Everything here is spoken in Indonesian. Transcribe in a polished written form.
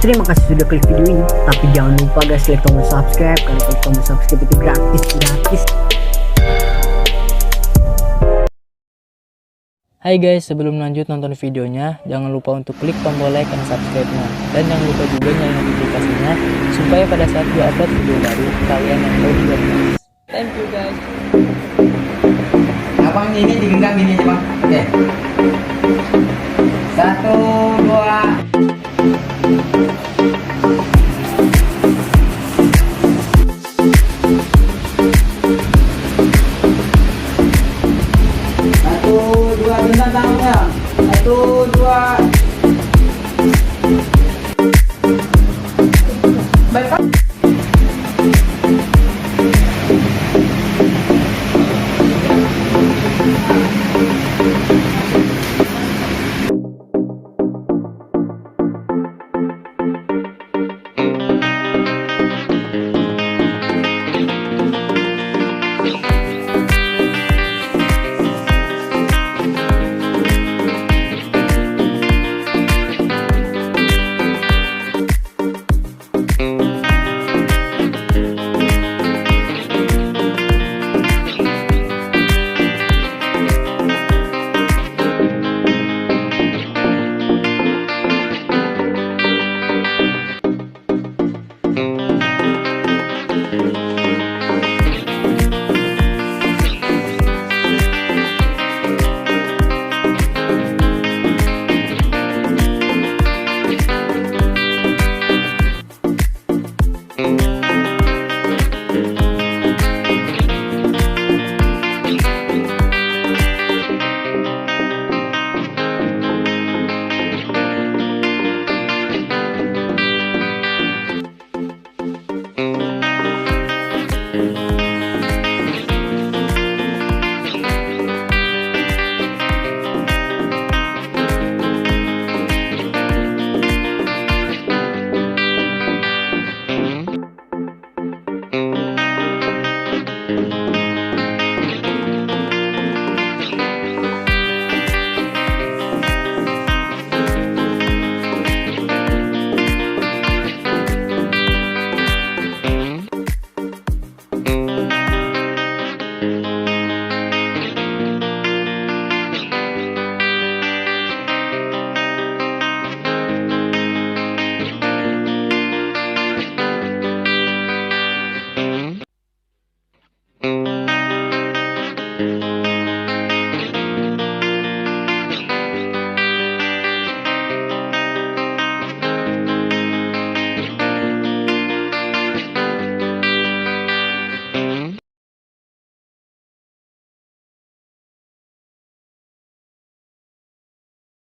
Terima kasih sudah klik video ini. Tapi jangan lupa guys, klik tombol subscribe, karena klik tombol subscribe itu gratis. Hai guys, sebelum lanjut nonton videonya, jangan lupa untuk klik tombol like dan subscribe-nya. Dan jangan lupa juga nyalain notifikasinya, supaya pada saat gue upload video baru, kalian yang tahu juga guys. Thank you guys. Abang ini digenggam gini aja bang. Oke. 1,